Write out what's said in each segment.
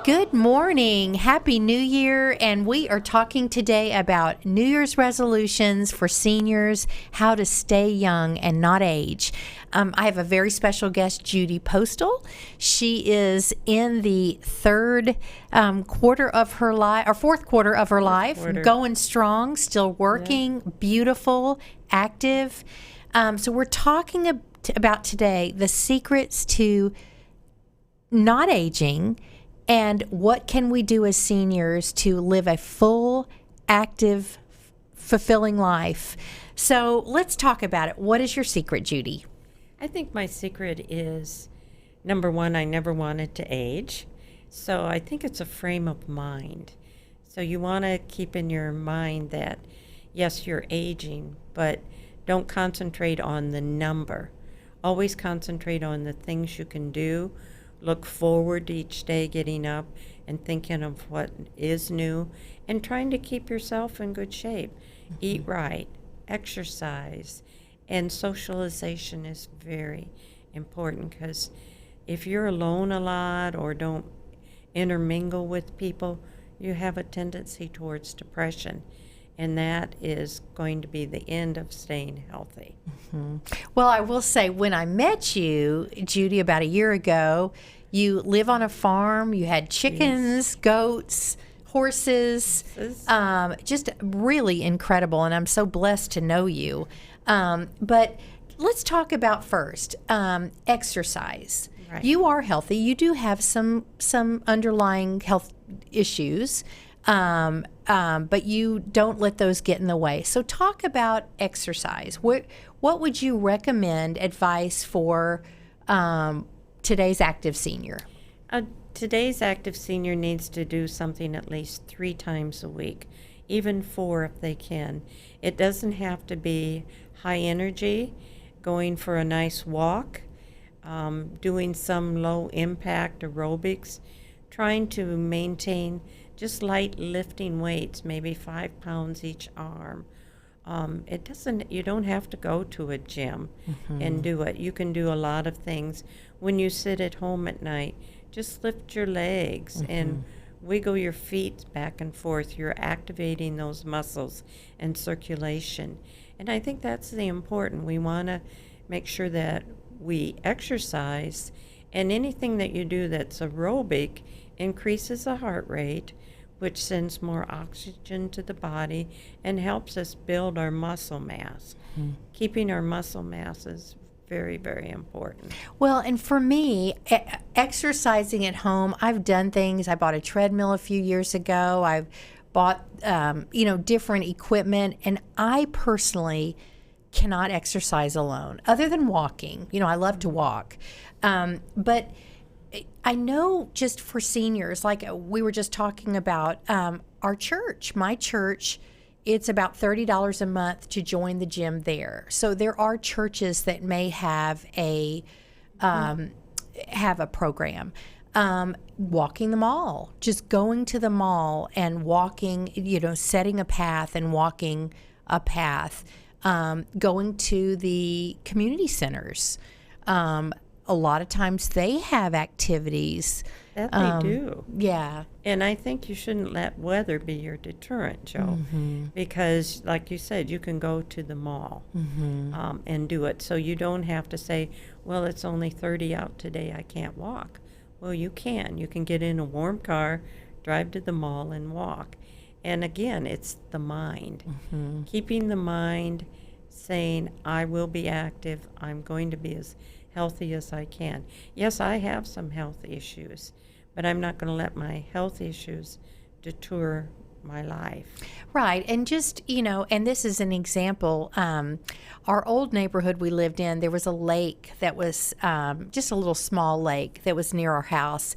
Good morning. Happy New Year. And we are talking today about New Year's resolutions for seniors, how to stay young and not age. I have a very special guest, Judy Postle. She is in the third quarter of her life, or fourth quarter of her life, going strong, still working, beautiful, active. So we're talking about today the secrets to not aging. And what can we do as seniors to live a full, active, fulfilling life? So let's talk about it. What is your secret, Judy? I think my secret is, number one, I never wanted to age. So I think it's a frame of mind. So you want to keep in your mind that, yes, you're aging, but don't concentrate on the number. Always concentrate on the things you can do. Look forward to each day getting up and thinking of what is new and trying to keep yourself in good shape. Mm-hmm. Eat right, exercise, and socialization is very important, because if you're alone a lot or don't intermingle with people, you have a tendency towards depression. And that is going to be the end of staying healthy. Mm-hmm. Well, I will say, when I met you, Judy, about a year ago, you live on a farm. You had chickens, goats, horses, just really incredible. And I'm so blessed to know you. But let's talk about first exercise. Right. You are healthy. You do have some underlying health issues. But you don't let those get in the way. So talk about exercise. What would you recommend advice for today's active senior? Today's active senior needs to do something at least 3 times a week, even 4 if they can. It doesn't have to be high energy, going for a nice walk, doing some low impact aerobics, trying to maintain just light lifting weights, maybe 5 pounds each arm. You don't have to go to a gym and do it. You can do a lot of things. When you sit at home at night, just lift your legs and wiggle your feet back and forth. You're activating those muscles and circulation. And I think that's the important. We want to make sure that we exercise, and anything that you do that's aerobic increases the heart rate, which sends more oxygen to the body and helps us build our muscle mass. Keeping our muscle mass is very, very important. Well, and for me, exercising at home, I've done things. I bought a treadmill a few years ago. I've bought, different equipment, and I personally cannot exercise alone, other than walking. I love to walk. But I know, just for seniors, like we were just talking about, our church, my church, it's about $30 a month to join the gym there. So there are churches that may have a program. Walking the mall, just going to the mall and walking, setting a path and walking a path, going to the community centers. A lot of times they have activities. That they do. Yeah. And I think you shouldn't let weather be your deterrent, Joe, because, like you said, you can go to the mall and do it. So you don't have to say, well, it's only 30 out today, I can't walk. Well, you can. You can get in a warm car, drive to the mall, and walk. And again, it's the mind. Keeping the mind saying, I will be active, I'm going to be as healthy as I can. Yes, I have some health issues, but I'm not going to let my health issues deter my life. Right. And just, and this is an example. Our old neighborhood we lived in, there was a lake that was just a little small lake that was near our house.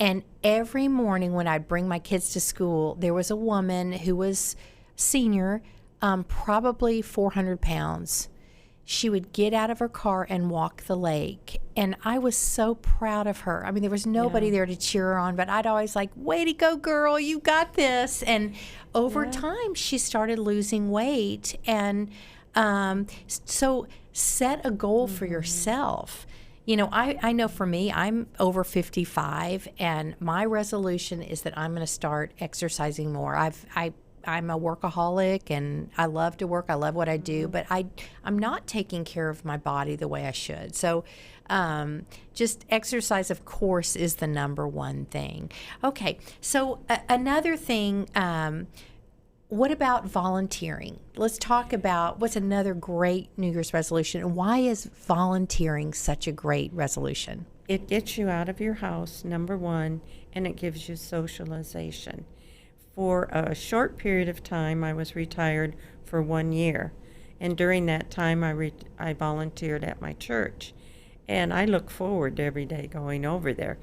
And every morning when I'd bring my kids to school, there was a woman who was senior, probably 400 pounds. She would get out of her car and walk the lake. And I was so proud of her. I mean, there was nobody there to cheer her on, but I'd always like, way to go, girl, you got this. And over time, she started losing weight. And so set a goal for yourself. You know, I know for me, I'm over 55, and my resolution is that I'm going to start exercising more. I'm a workaholic, and I love to work. I love what I do, but I'm not taking care of my body the way I should. So just exercise, of course, is the number one thing. Okay, so another thing, what about volunteering? Let's talk about what's another great New Year's resolution, and why is volunteering such a great resolution? It gets you out of your house, number one, and it gives you socialization. For a short period of time, I was retired for 1 year. And during that time, I volunteered at my church. And I look forward to every day going over there.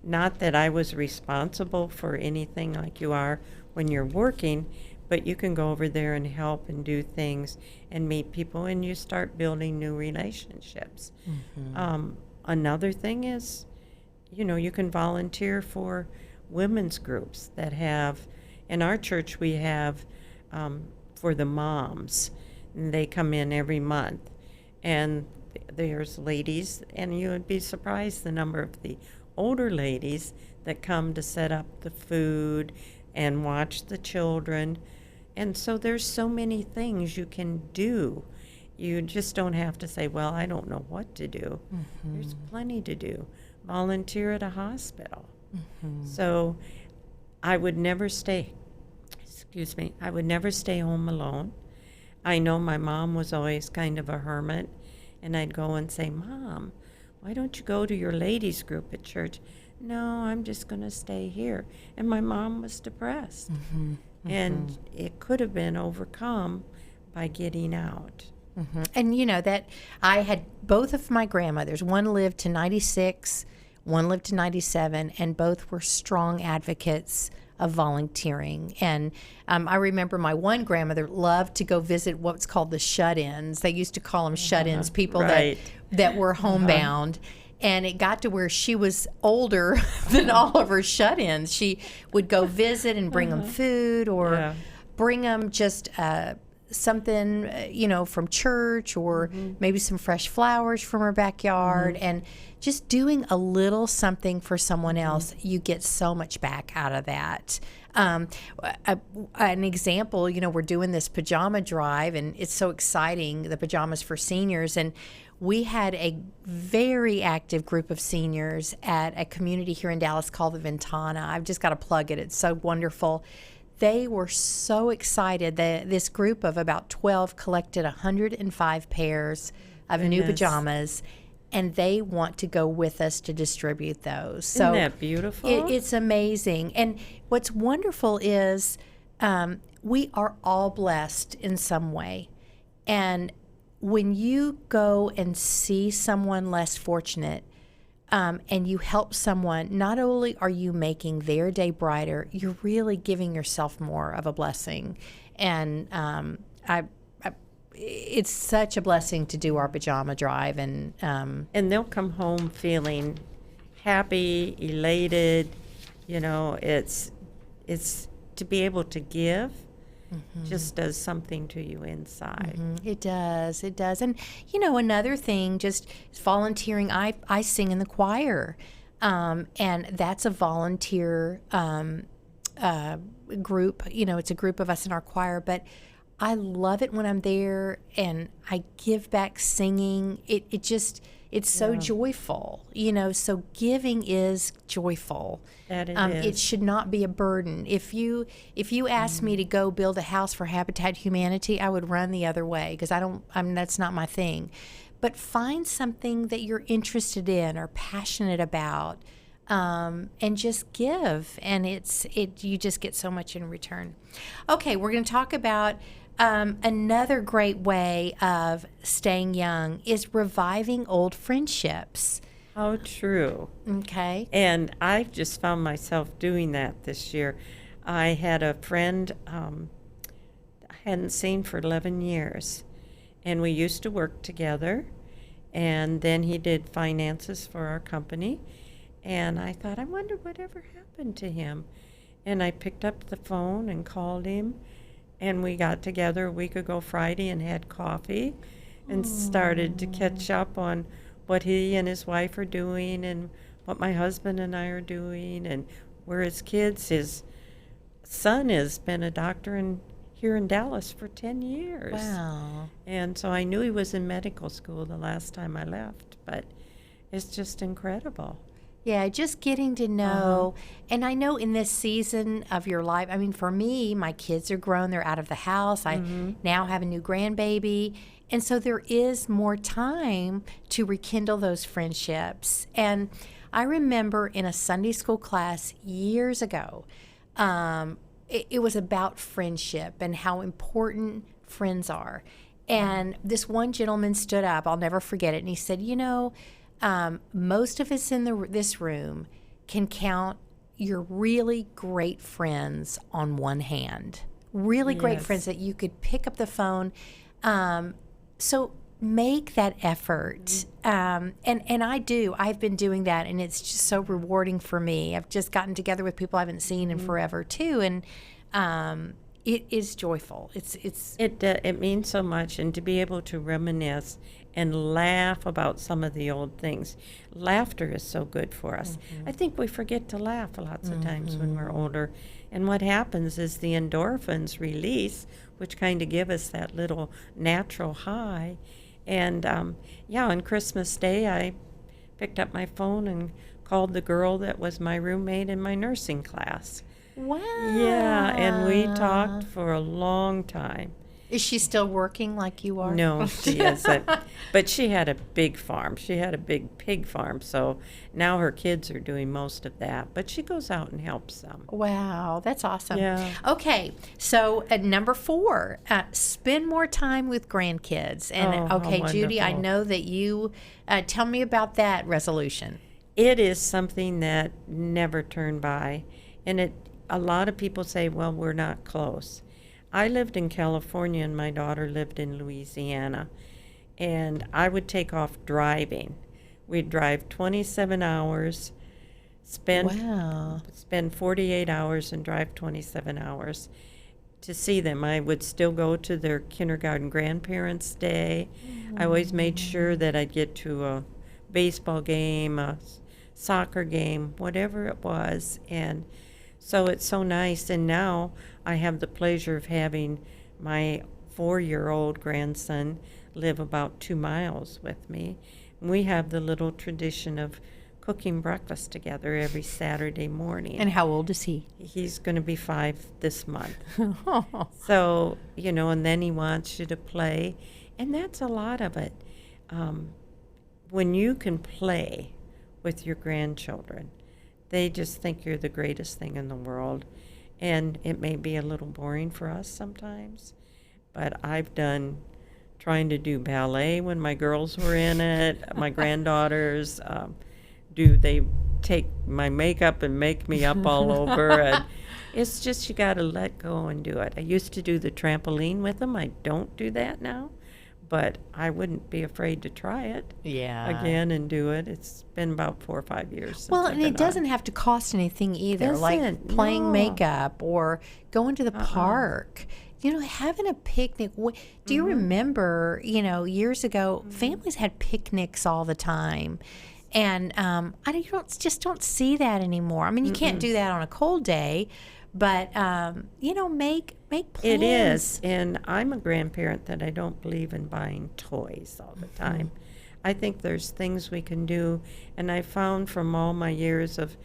Not that I was responsible for anything like you are when you're working, but you can go over there and help and do things and meet people, and you start building new relationships. Another thing is, you can volunteer for women's groups that have. In our church, we have for the moms, and they come in every month, and there's ladies, and you would be surprised the number of the older ladies that come to set up the food and watch the children. And so there's so many things you can do. You just don't have to say, well, I don't know what to do. There's plenty to do. Volunteer at a hospital. So I would never stay home alone. I know my mom was always kind of a hermit, and I'd go and say, Mom, why don't you go to your ladies group at church? No, I'm just going to stay here. And my mom was depressed. And it could have been overcome by getting out. And that I had both of my grandmothers. One lived to 96, one lived to 97, and both were strong advocates of volunteering. And I remember my one grandmother loved to go visit what's called the shut-ins. They used to call them shut-ins, people that were homebound. And it got to where she was older than all of her shut-ins. She would go visit and bring them food, or bring them just something, from church, or maybe some fresh flowers from her backyard. And just doing a little something for someone else, you get so much back out of that. An example, we're doing this pajama drive, and it's so exciting, the pajamas for seniors. And we had a very active group of seniors at a community here in Dallas called the Ventana. I've just got to plug it. It's so wonderful. They were so excited that this group of about 12 collected 105 pairs of new pajamas, and they want to go with us to distribute those. So isn't that beautiful? It's amazing. And what's wonderful is we are all blessed in some way. And when you go and see someone less fortunate, and you help someone, not only are you making their day brighter, you're really giving yourself more of a blessing. And it's such a blessing to do our pajama drive. And they'll come home feeling happy, elated. It's to be able to give. Just does something to you inside. It does. And another thing, just volunteering. I sing in the choir, and that's a volunteer group. It's a group of us in our choir, but I love it when I'm there and I give back singing. It's so joyful, so giving is joyful. That it is. It should not be a burden. If you asked me to go build a house for Habitat Humanity, I would run the other way, because that's not my thing. But find something that you're interested in or passionate about, and just give, and you just get so much in return. Okay, we're going to talk about another great way of staying young is reviving old friendships. How true. Okay. And I've just found myself doing that this year. I had a friend I hadn't seen for 11 years, and we used to work together. And then he did finances for our company. And I thought, I wonder whatever happened to him. And I picked up the phone and called him. And we got together a week ago Friday and had coffee and started to catch up on what he and his wife are doing and what my husband and I are doing and where his kids. His son has been a doctor here in Dallas for 10 years. Wow. And so I knew he was in medical school the last time I left, but it's just incredible. Yeah, just getting to know. And I know in this season of your life, I mean, for me, my kids are grown, they're out of the house. I now have a new grandbaby. And so there is more time to rekindle those friendships. And I remember in a Sunday school class years ago, it was about friendship and how important friends are. And this one gentleman stood up, I'll never forget it, and he said, most of us in this room can count your really great friends on one hand. Really great friends that you could pick up the phone. So make that effort. And I do. I've been doing that, and it's just so rewarding for me. I've just gotten together with people I haven't seen in forever, too. And it is joyful. It means so much, and to be able to reminisce and laugh about some of the old things. Laughter is so good for us. I think we forget to laugh lots of times when we're older. And what happens is the endorphins release, which kind of give us that little natural high. And on Christmas Day, I picked up my phone and called the girl that was my roommate in my nursing class. Wow. Yeah, and we talked for a long time. Is she still working like you are? No, she isn't. But she had a big farm. She had a big pig farm, so now her kids are doing most of that. But she goes out and helps them. Wow, that's awesome. Yeah. Okay, so at number 4, spend more time with grandkids. And Oh, okay, how Judy, I wonderful. know that you tell me about that resolution. It is something that never turned by. And a lot of people say, well, we're not close. I lived in California and my daughter lived in Louisiana. And I would take off driving. We'd drive 27 hours, spend 48 hours and drive 27 hours to see them. I would still go to their kindergarten grandparents' day. I always made sure that I'd get to a baseball game, a soccer game, whatever it was. And so it's so nice. And now I have the pleasure of having my 4-year-old grandson live about 2 miles with me. We have the little tradition of cooking breakfast together every Saturday morning. And how old is he? He's going to be 5 this month. So, and then he wants you to play. And that's a lot of it. When you can play with your grandchildren, they just think you're the greatest thing in the world. And it may be a little boring for us sometimes, but I've done trying to do ballet when my girls were in it. My granddaughters, they take my makeup and make me up all over. And it's just you got to let go and do it. I used to do the trampoline with them. I don't do that now, but I wouldn't be afraid to try it again and do it. It's been about 4 or 5 years since Well, I've and been it doesn't have to cost anything either, like Doesn't, playing no. makeup or going to the park. Having a picnic. Do you remember, years ago, families had picnics all the time. And don't see that anymore. I mean, you can't do that on a cold day, but, make plans. It is, and I'm a grandparent that I don't believe in buying toys all the time. I think there's things we can do, and I found from all my years of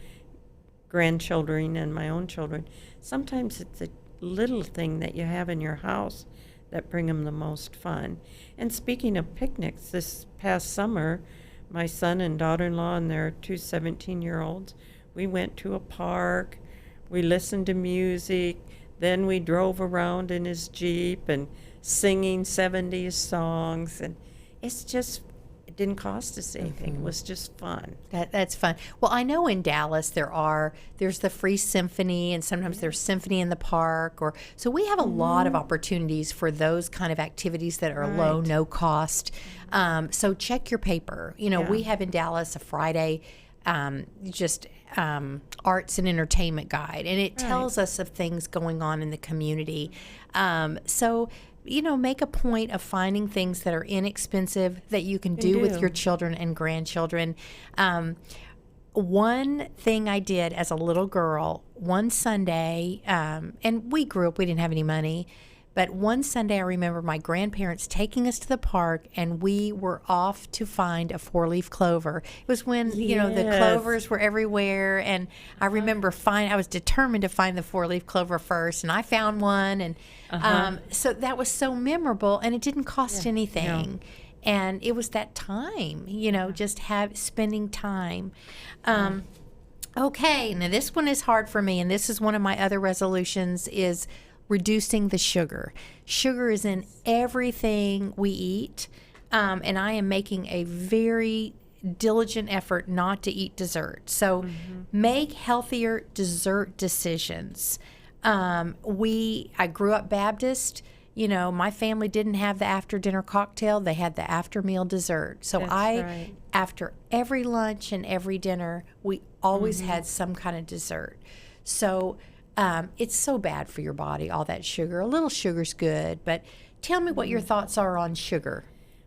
grandchildren and my own children, sometimes it's a little thing that you have in your house that bring them the most fun. And speaking of picnics, this past summer, my son and daughter-in-law and their 2 17-year-olds, we went to a park, we listened to music, then we drove around in his Jeep and singing 70s songs. And it's just it didn't cost us anything. It was just fun. That's fun. Well, I know in Dallas there's the free symphony, and sometimes there's symphony in the park, or so we have a lot of opportunities for those kind of activities that are low, no cost. So check your paper. We have in Dallas a Friday arts and entertainment guide, and it tells us of things going on in the community. So make a point of finding things that are inexpensive that you can do with your children and grandchildren. One thing I did as a little girl, one Sunday, and we grew up, we didn't have any money, but one Sunday I remember my grandparents taking us to the park, and we were off to find a four-leaf clover. It was when, the clovers were everywhere, and I remember I was determined to find the four-leaf clover first, and I found one, and so that was so memorable, and it didn't cost anything. No. And it was that time, just spending time. Okay, now this one is hard for me, and this is one of my other resolutions is reducing the sugar. Sugar is in everything we eat, and I am making a very diligent effort not to eat dessert. So make healthier dessert decisions. I grew up Baptist. My family didn't have the after dinner cocktail. They had the after meal dessert. So after every lunch and every dinner, we always had some kind of dessert. So it's so bad for your body, all that sugar. A little sugar's good, but tell me what your thoughts are on sugar.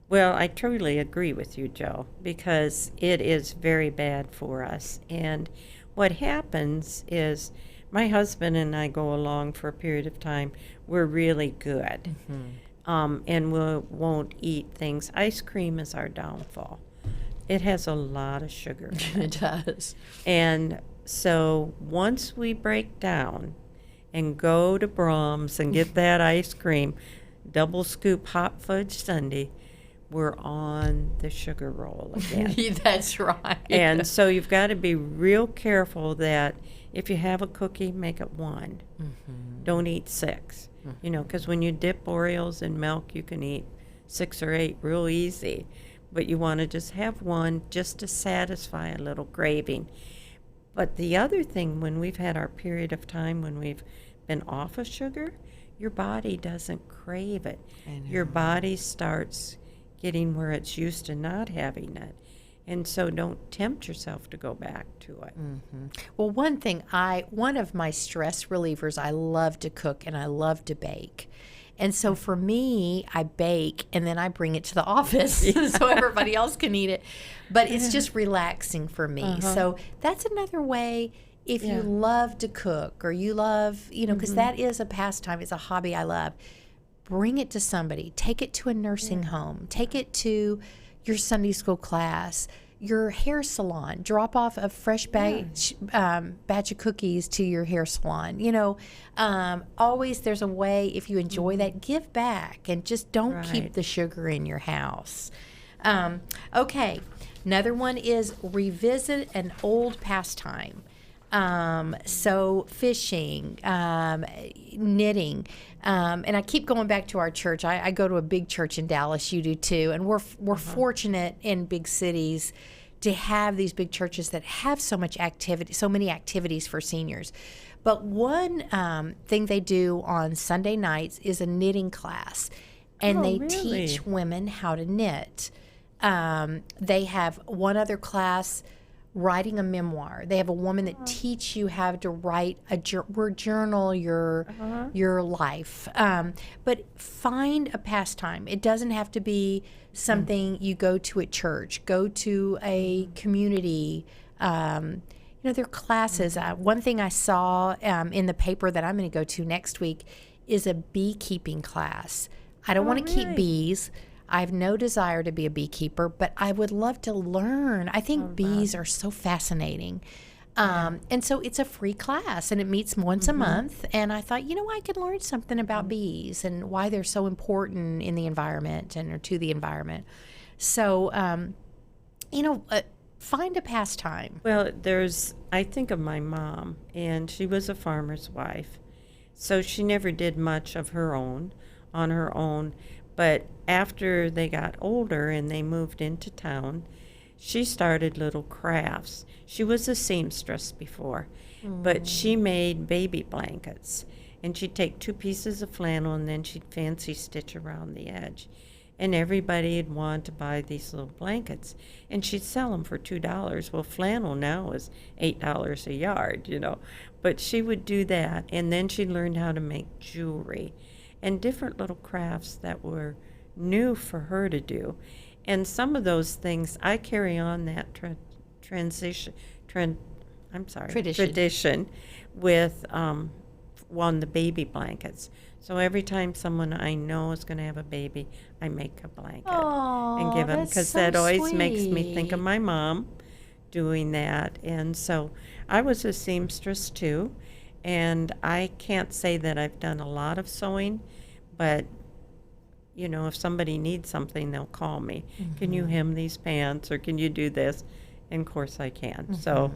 Well, I truly agree with you, Joe, because it is very bad for us. And what happens is my husband and I go along for a period of time. We're really good. And we won't eat things. Ice cream is our downfall. It has a lot of sugar in it. It does. And so once we break down and go to Brahms and get that ice cream, double scoop hot fudge sundae, we're on the sugar roll again. That's right. And so you've got to be real careful that if you have a cookie, make it one. Don't eat 6. Because when you dip Oreos in milk, you can eat 6 or 8 real easy. But you want to just have one just to satisfy a little craving. But the other thing, when we've had our period of time when we've been off of sugar, your body doesn't crave it. Your body starts getting where it's used to not having it. And so don't tempt yourself to go back to it. Well, one of my stress relievers, I love to cook and I love to bake. And so for me, I bake and then I bring it to the office so everybody else can eat it. But it's just relaxing for me. So that's another way if you love to cook or you love, because that is a pastime, it's a hobby I love. Bring it to somebody. Take it to a nursing home. Take it to your Sunday school class, your hair salon. Drop off a fresh batch of cookies to your hair salon. Always there's a way, if you enjoy that, give back and just don't keep the sugar in your house. Okay, another one is revisit an old pastime. So fishing, knitting, and I keep going back to our church. I go to a big church in Dallas. You do too, and we're fortunate in big cities to have these big churches that have so much activity, so many activities for seniors. But one thing they do on Sunday nights is a knitting class, and they teach women how to knit. They have one other class, writing a memoir. They have a woman that teach you how to write journal your life. But find a pastime. It doesn't have to be something you go to at church. Go to a community. There are classes. One thing I saw in the paper that I'm going to go to next week is a beekeeping class. I don't want to keep bees. I have no desire to be a beekeeper, but I would love to learn. I think bees are so fascinating. And so it's a free class, and it meets once a month. And I thought, I could learn something about bees and why they're so important in the environment or to the environment. So, find a pastime. Well, I think of my mom, and she was a farmer's wife. So she never did much of her own, on her own. But after they got older and they moved into town, she started little crafts. She was a seamstress before, but she made baby blankets. And she'd take 2 pieces of flannel and then she'd fancy stitch around the edge. And everybody'd want to buy these little blankets. And she'd sell them for $2. Well, flannel now is $8 a yard, you know. But she would do that. And then she learned how to make jewelry and different little crafts that were new for her to do. And some of those things, I carry on that tradition with on the baby blankets. So every time someone I know is going to have a baby, I make a blanket and give them, because that always makes me think of my mom doing that. And so I was a seamstress too, and I can't say that I've done a lot of sewing, but you know, if somebody needs something, they'll call me. Can you hem these pants, or can you do this? And of course I can. So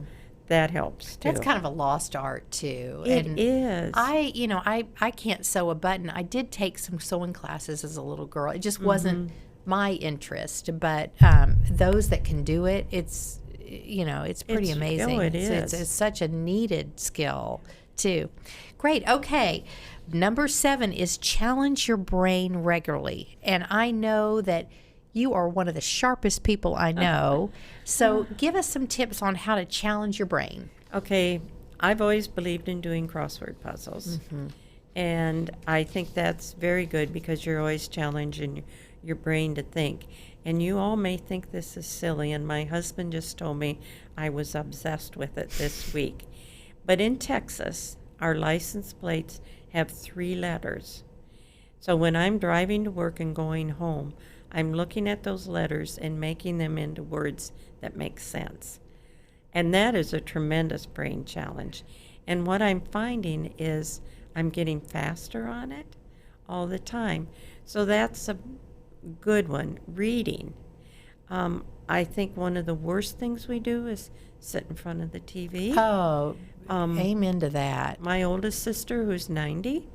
that helps too. That's kind of a lost art too. It and is. I can't sew a button. I did take some sewing classes as a little girl. It just wasn't my interest, but those that can do it, it's pretty amazing. Oh, it is. It's such a needed skill too. Great. Okay. Number 7 is challenge your brain regularly. And I know that you are one of the sharpest people I know. So give us some tips on how to challenge your brain. Okay. I've always believed in doing crossword puzzles. And I think that's very good because you're always challenging your brain to think. And you all may think this is silly, and my husband just told me I was obsessed with it this week. But in Texas, our license plates have 3 letters. So when I'm driving to work and going home, I'm looking at those letters and making them into words that make sense. And that is a tremendous brain challenge. And what I'm finding is I'm getting faster on it all the time. So that's a good one. Reading. I think one of the worst things we do is sit in front of the TV. Oh, amen to that. My oldest sister, who's 90,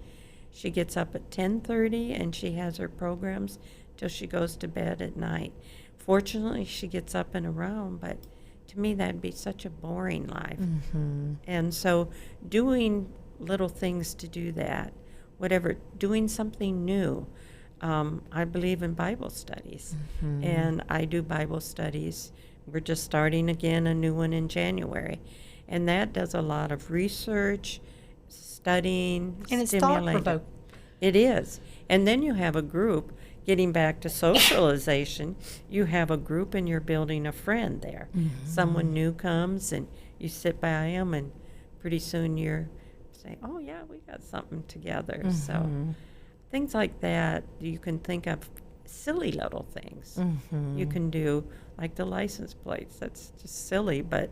she gets up at 10:30 and she has her programs till she goes to bed at night. Fortunately, she gets up and around, but to me that'd be such a boring life. And so doing little things to do that, whatever, doing something new. I believe in Bible studies, and I do Bible studies. We're just starting again a new one in January, and that does a lot of research, studying, And it's stimulating. thought-provoking. It is. And then you have a group, getting back to socialization, you have a group and you're building a friend there. Someone new comes and you sit by them, and pretty soon you're saying, oh yeah, we got something together. So things like that, you can think of silly little things you can do, like the license plates. That's just silly, but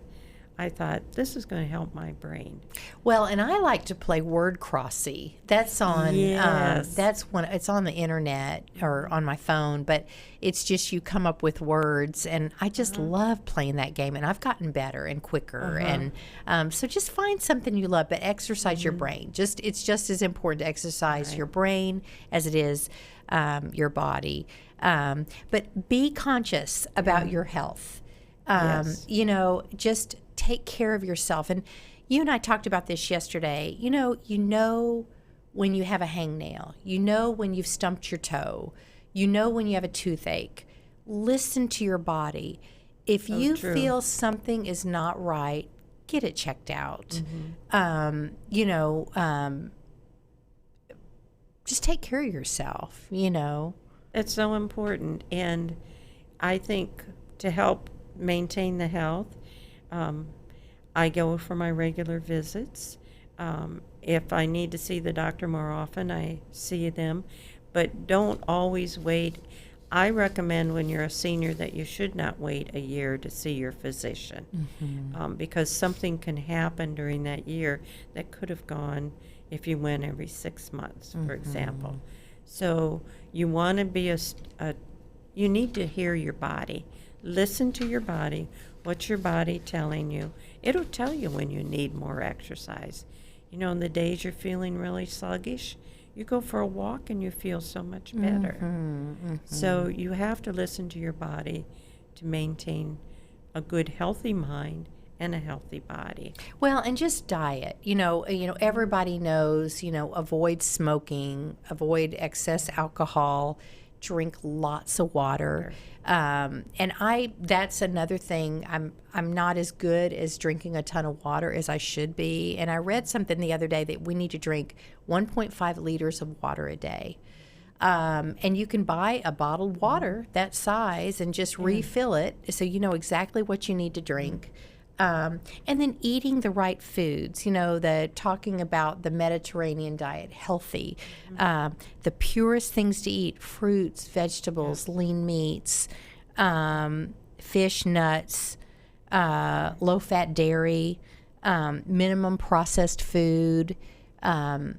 I thought this is going to help my brain. Well, and I like to play word crossy. That's on it's on the internet or on my phone, but it's just you come up with words, and I just love playing that game, and I've gotten better and quicker. And so just find something you love, but exercise your brain. It's just as important to exercise your brain as it is your body. But be conscious about your health. Just take care of yourself. And you and I talked about this yesterday. You know when you have a hangnail. You know when you've stumped your toe. You know when you have a toothache. Listen to your body. If you feel something is not right, get it checked out. Just take care of yourself, It's so important. And I think to help maintain the health, I go for my regular visits. If I need to see the doctor more often, I see them. But don't always wait. I recommend when you're a senior that you should not wait a year to see your physician, because something can happen during that year that could have gone if you went every 6 months, for example. So you want to be you need to hear your body. Listen to your body. What's your body telling you? It'll tell you when you need more exercise. In the days you're feeling really sluggish, You go for a walk and you feel so much better. So you have to listen to your body to maintain a good, healthy mind and a healthy body. Well, and just diet. Everybody knows, avoid smoking, avoid excess alcohol, drink lots of water. That's another thing. I'm not as good as drinking a ton of water as I should be. And I read something the other day that we need to drink 1.5 liters of water a day. And you can buy a bottled water that size and just refill it so you know exactly what you need to drink. And then eating the right foods, talking about the Mediterranean diet, healthy, the purest things to eat, fruits, vegetables, lean meats, fish, nuts, low-fat dairy, minimum processed food. But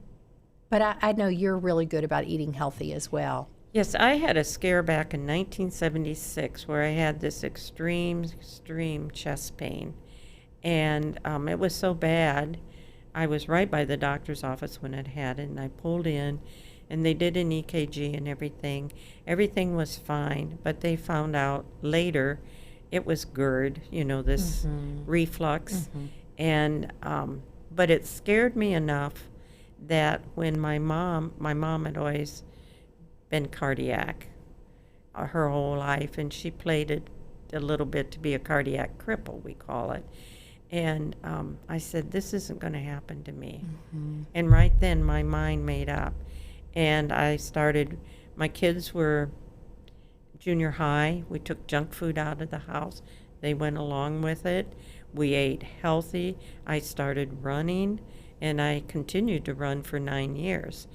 I know you're really good about eating healthy as well. Yes, I had a scare back in 1976 where I had this extreme chest pain. And it was so bad, I was right by the doctor's office when it had it, and I pulled in, and they did an EKG and everything. Everything was fine, but they found out later it was GERD, this reflux. And but it scared me enough that when my mom had always been cardiac her whole life, and she played it a little bit to be a cardiac cripple, we call it. And I said, this isn't going to happen to me. And right then my mind made up. And I started, my kids were junior high. We took junk food out of the house. They went along with it. We ate healthy. I started running, and I continued to run for 9 years.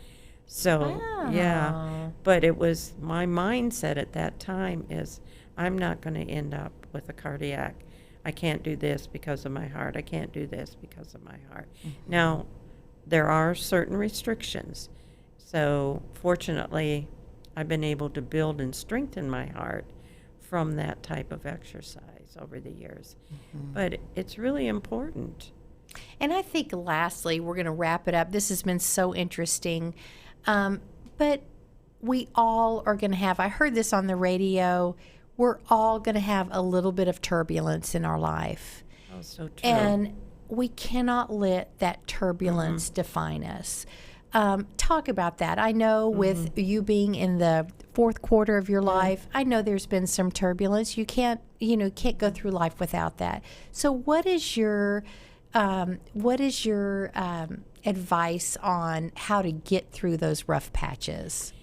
So, yeah. But it was, my mindset at that time is, I'm not going to end up with a cardiac. I can't do this because of my heart. I can't do this because of my heart. Now, there are certain restrictions. So, fortunately, I've been able to build and strengthen my heart from that type of exercise over the years. But it's really important. And I think lastly, we're going to wrap it up. This has been so interesting. But we all are going to have, I heard this on the radio, we're all going to have a little bit of turbulence in our life. Oh, so true. And we cannot let that turbulence define us. Talk about that. I know with you being in the fourth quarter of your life, I know there's been some turbulence. You can't go through life without that. So what is your advice on how to get through those rough patches?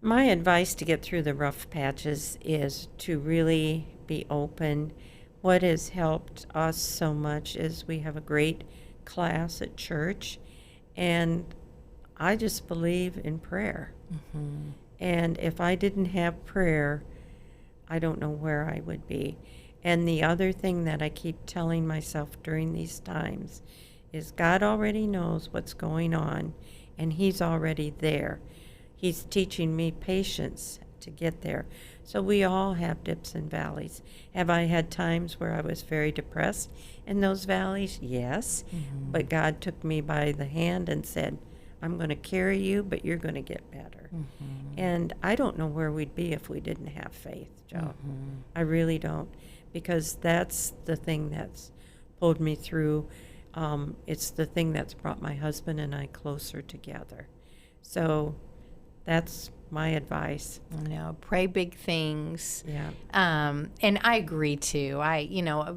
My advice to get through the rough patches is to really be open. What has helped us so much is we have a great class at church, and I just believe in prayer. And if I didn't have prayer, I don't know where I would be. And the other thing that I keep telling myself during these times is God already knows what's going on, and He's already there. He's teaching me patience to get there. So we all have dips and valleys. Have I had times where I was very depressed in those valleys? Yes. But God took me by the hand and said, I'm going to carry you, but you're going to get better. And I don't know where we'd be if we didn't have faith, Joe. I really don't, because that's the thing that's pulled me through. It's the thing that's brought my husband and I closer together. So that's my advice. Pray big things. Yeah. And I agree too.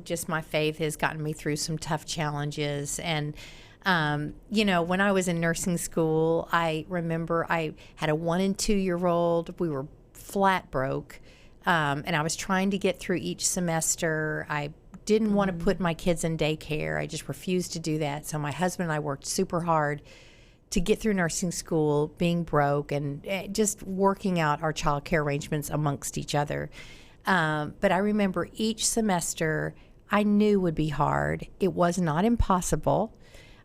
Just my faith has gotten me through some tough challenges. And, when I was in nursing school, I remember I had a 1 and 2 year old. We were flat broke. And I was trying to get through each semester. I didn't want to put my kids in daycare. I just refused to do that. So my husband and I worked super hard to get through nursing school, being broke, and just working out our child care arrangements amongst each other. But I remember each semester I knew would be hard. It was not impossible.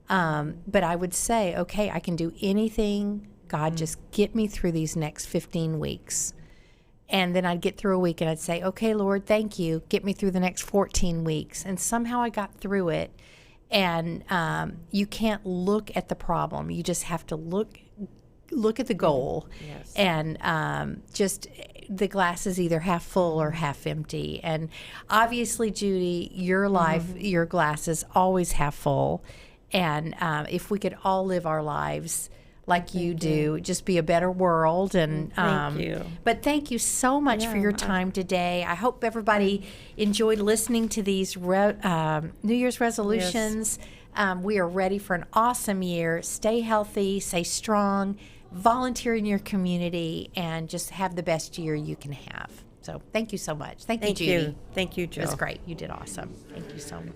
But I would say, okay, I can do anything. God, just get me through these next 15 weeks. And then I'd get through a week and I'd say, okay, Lord, thank you. Get me through the next 14 weeks. And somehow I got through it. And you can't look at the problem. You just have to look look at the goal. Yes. And just the glass is either half full or half empty. And obviously, Judy, your life, your glass is always half full. And if we could all live our lives like you do, it'd just be a better world. And Thank you. But thank you so much for your time today. I hope everybody enjoyed listening to these New Year's resolutions. We are ready for an awesome year. Stay healthy, stay strong, volunteer in your community, and just have the best year you can have. So thank you so much. Thank you, Judy. Thank you, Joe. It was great. You did awesome. Thank you so much.